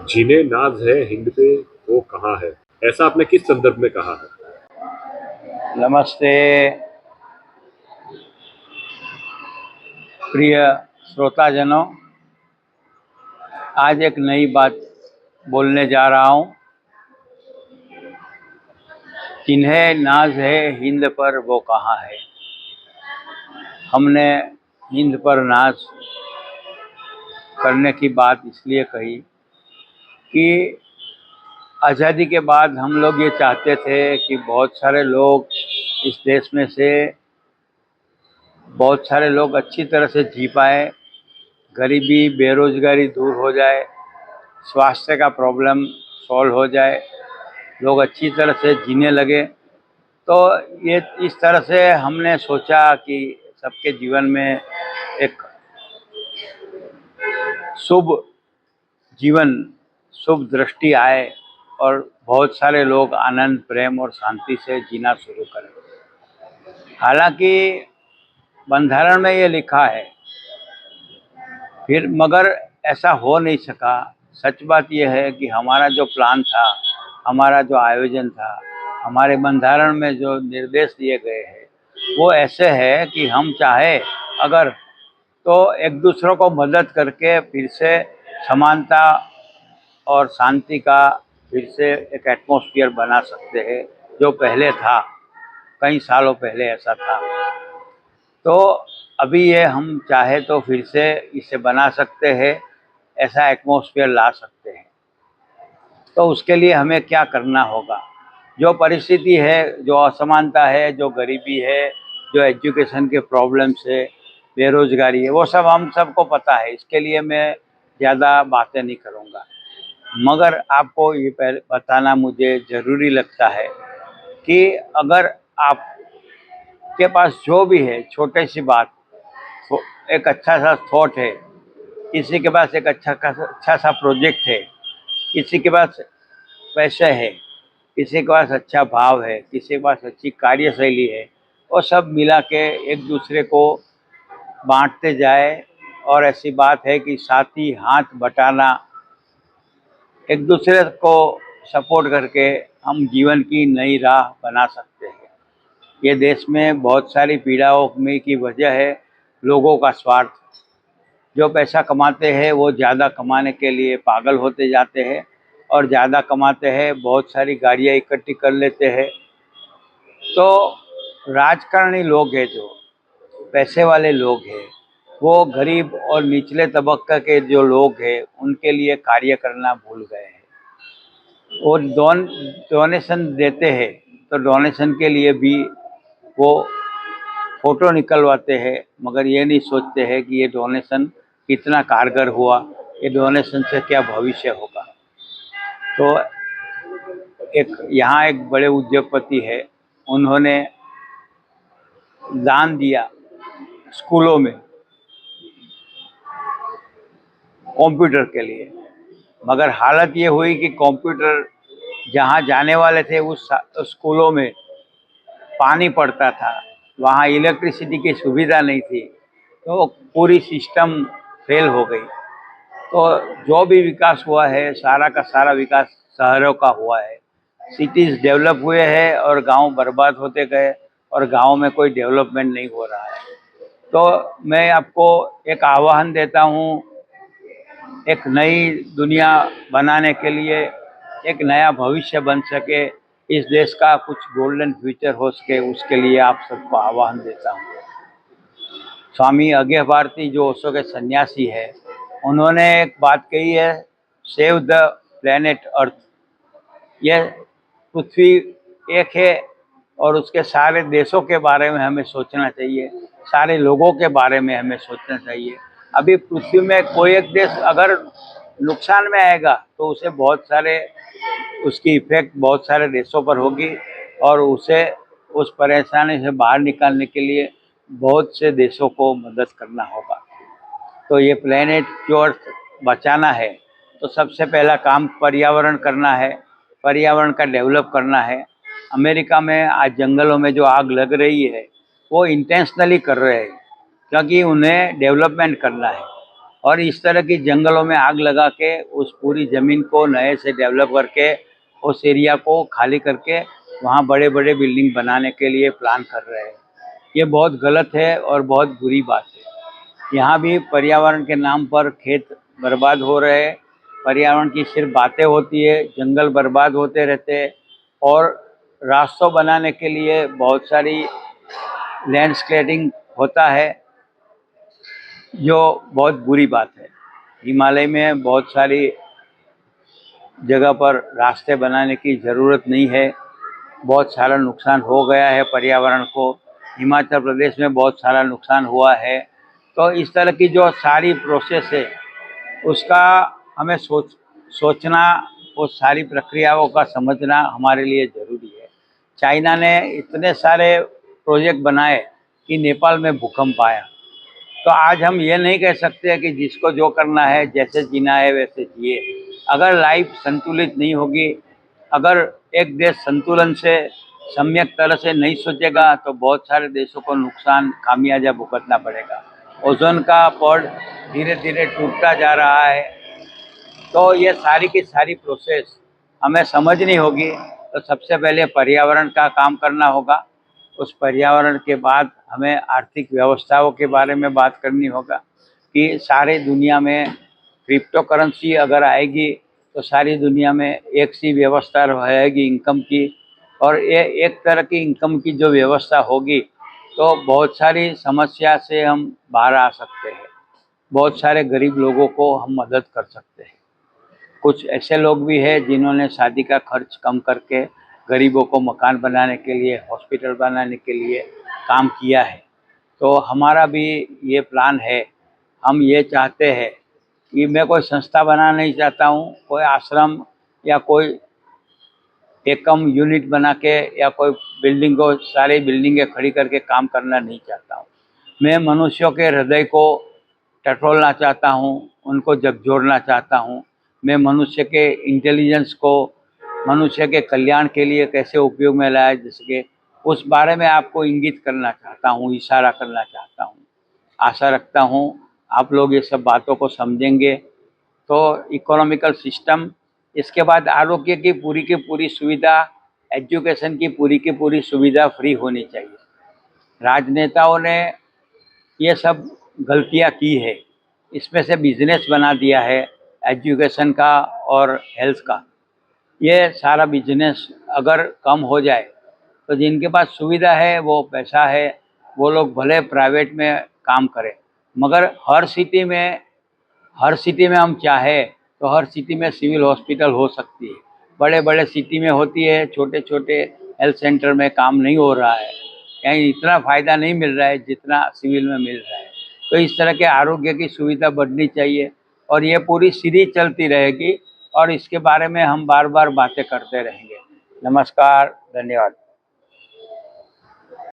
जिन्हें नाज है हिंद पे वो कहाँ है, ऐसा आपने किस संदर्भ में कहा है? नमस्ते प्रिय श्रोताजनों। आज एक नई बात बोलने जा रहा हूँ। जिन्हें नाज है हिंद पर वो कहाँ है। हमने हिंद पर नाज करने की बात इसलिए कही कि आज़ादी के बाद हम लोग ये चाहते थे कि बहुत सारे लोग इस देश में से बहुत सारे लोग अच्छी तरह से जी पाए, गरीबी बेरोजगारी दूर हो जाए, स्वास्थ्य का प्रॉब्लम सॉल्व हो जाए, लोग अच्छी तरह से जीने लगे। तो ये इस तरह से हमने सोचा कि सबके जीवन में एक शुभ जीवन, शुभ दृष्टि आए और बहुत सारे लोग आनंद, प्रेम और शांति से जीना शुरू करें। हालांकि बंधारण में ये लिखा है, फिर मगर ऐसा हो नहीं सका। सच बात यह है कि हमारा जो प्लान था, हमारा जो आयोजन था, हमारे बंधारण में जो निर्देश दिए गए हैं वो ऐसे है कि हम चाहे अगर तो एक दूसरों को मदद करके फिर से समानता और शांति का फिर से एक एटमॉस्फेयर बना सकते हैं, जो पहले था, कई सालों पहले ऐसा था। तो अभी ये हम चाहे तो फिर से इसे बना सकते हैं, ऐसा एटमॉस्फेयर ला सकते हैं। तो उसके लिए हमें क्या करना होगा? जो परिस्थिति है, जो असमानता है, जो गरीबी है, जो एजुकेशन के प्रॉब्लम्स है, बेरोजगारी है, वो सब हम सबको पता है। इसके लिए मैं ज़्यादा बातें नहीं करूँगा, मगर आपको ये पहले बताना मुझे ज़रूरी लगता है कि अगर आपके पास जो भी है, छोटी सी बात, एक अच्छा सा थॉट है, किसी के पास एक अच्छा सा प्रोजेक्ट है, किसी के पास पैसे है, किसी के पास अच्छा भाव है, किसी के पास अच्छी कार्यशैली है, वो सब मिला के एक दूसरे को बांटते जाए। और ऐसी बात है कि साथी हाथ बटाना, एक दूसरे को सपोर्ट करके हम जीवन की नई राह बना सकते हैं। ये देश में बहुत सारी पीड़ाओं में की वजह है लोगों का स्वार्थ। जो पैसा कमाते हैं वो ज़्यादा कमाने के लिए पागल होते जाते हैं और ज़्यादा कमाते हैं, बहुत सारी गाड़ियाँ इकट्ठी कर लेते हैं। तो राजकारणी लोग हैं, जो पैसे वाले लोग हैं, वो गरीब और निचले तबके के जो लोग हैं उनके लिए कार्य करना भूल गए हैं। वो डोनेशन देते हैं तो डोनेशन के लिए भी वो फोटो निकलवाते हैं, मगर ये नहीं सोचते हैं कि ये डोनेशन कितना कारगर हुआ, ये डोनेशन से क्या भविष्य होगा। तो यहाँ एक बड़े उद्योगपति है, उन्होंने दान दिया स्कूलों में कंप्यूटर के लिए, मगर हालत ये हुई कि कंप्यूटर जहाँ जाने वाले थे उस स्कूलों में पानी पड़ता था, वहाँ इलेक्ट्रिसिटी की सुविधा नहीं थी, तो पूरी सिस्टम फेल हो गई। तो जो भी विकास हुआ है, सारा का सारा विकास शहरों का हुआ है। सिटीज़ डेवलप हुए हैं और गांव बर्बाद होते गए और गांव में कोई डेवलपमेंट नहीं हो रहा है। तो मैं आपको एक आह्वान देता हूँ, एक नई दुनिया बनाने के लिए, एक नया भविष्य बन सके, इस देश का कुछ गोल्डन फ्यूचर हो सके, उसके लिए आप सबको आह्वान देता हूँ। स्वामी अज्ञे भारती जो ओशो के सन्यासी है, उन्होंने एक बात कही है, सेव द प्लेनेट अर्थ। यह पृथ्वी एक है और उसके सारे देशों के बारे में हमें सोचना चाहिए, सारे लोगों के बारे में हमें सोचना चाहिए। अभी पृथ्वी में कोई एक देश अगर नुकसान में आएगा तो उसे बहुत सारे, उसकी इफेक्ट बहुत सारे देशों पर होगी और उसे उस परेशानी से बाहर निकालने के लिए बहुत से देशों को मदद करना होगा। तो ये प्लेनेट जो अर्थ बचाना है, तो सबसे पहला काम पर्यावरण करना है, पर्यावरण का डेवलप करना है। अमेरिका में आज जंगलों में जो आग लग रही है वो इंटेंशनली कर रहे हैं, क्योंकि उन्हें डेवलपमेंट करना है। और इस तरह की जंगलों में आग लगा के उस पूरी ज़मीन को नए से डेवलप करके उस एरिया को खाली करके वहाँ बड़े बड़े बिल्डिंग बनाने के लिए प्लान कर रहे हैं। ये बहुत गलत है और बहुत बुरी बात है। यहाँ भी पर्यावरण के नाम पर खेत बर्बाद हो रहे हैं, पर्यावरण की सिर्फ बातें होती है, जंगल बर्बाद होते रहते हैं और रास्तों बनाने के लिए बहुत सारी लैंडस्केपिंग होता है, जो बहुत बुरी बात है। हिमालय में बहुत सारी जगह पर रास्ते बनाने की ज़रूरत नहीं है, बहुत सारा नुकसान हो गया है पर्यावरण को। हिमाचल प्रदेश में बहुत सारा नुकसान हुआ है। तो इस तरह की जो सारी प्रोसेस है उसका हमें सोचना, वो सारी प्रक्रियाओं का समझना हमारे लिए ज़रूरी है। चाइना ने इतने सारे प्रोजेक्ट बनाए कि नेपाल में भूकंप आया। तो आज हम ये नहीं कह सकते कि जिसको जो करना है, जैसे जीना है वैसे जिए। अगर लाइफ संतुलित नहीं होगी, अगर एक देश संतुलन से सम्यक तरह से नहीं सोचेगा तो बहुत सारे देशों को नुकसान खामियाजा भुगतना पड़ेगा। ओजोन का परत धीरे धीरे टूटता जा रहा है। तो ये सारी की सारी प्रोसेस हमें समझनी होगी। तो सबसे पहले पर्यावरण का काम करना होगा। उस पर्यावरण के बाद हमें आर्थिक व्यवस्थाओं के बारे में बात करनी होगा कि सारी दुनिया में क्रिप्टो करेंसी अगर आएगी तो सारी दुनिया में एक सी व्यवस्था रहेगी इनकम की, और ये एक तरह की इनकम की जो व्यवस्था होगी तो बहुत सारी समस्या से हम बाहर आ सकते हैं। बहुत सारे गरीब लोगों को हम मदद कर सकते हैं। कुछ ऐसे लोग भी हैं जिन्होंने शादी का खर्च कम करके गरीबों को मकान बनाने के लिए, हॉस्पिटल बनाने के लिए काम किया है। तो हमारा भी ये प्लान है। हम ये चाहते हैं कि मैं कोई संस्था बनाना नहीं चाहता हूँ, कोई आश्रम या कोई एकम यूनिट बना के या कोई बिल्डिंग को सारी बिल्डिंगें खड़ी करके काम करना नहीं चाहता हूँ। मैं मनुष्यों के हृदय को टटोलना चाहता हूँ, उनको झकझोरना चाहता हूँ। मैं मनुष्य के इंटेलिजेंस को मनुष्य के कल्याण के लिए कैसे उपयोग में लाया जा सके, उस बारे में आपको इंगित करना चाहता हूँ, इशारा करना चाहता हूँ। आशा रखता हूँ आप लोग ये सब बातों को समझेंगे। तो इकोनॉमिकल सिस्टम, इसके बाद आरोग्य की पूरी सुविधा, एजुकेशन की पूरी सुविधा फ्री होनी चाहिए। राजनेताओं ने ये सब गलतियां की है, इसमें से बिजनेस बना दिया है एजुकेशन का और हेल्थ का। ये सारा बिजनेस अगर कम हो जाए तो जिनके पास सुविधा है, वो पैसा है, वो लोग भले प्राइवेट में काम करें, मगर हर सिटी में हम चाहे तो हर सिटी में सिविल हॉस्पिटल हो सकती है। बड़े बड़े सिटी में होती है, छोटे छोटे हेल्थ सेंटर में काम नहीं हो रहा है, कहीं इतना फ़ायदा नहीं मिल रहा है जितना सिविल में मिल रहा है। तो इस तरह के आरोग्य की सुविधा बढ़नी चाहिए और ये पूरी सीरीज चलती रहेगी और इसके बारे में हम बार बार बातें करते रहेंगे। नमस्कार, धन्यवाद।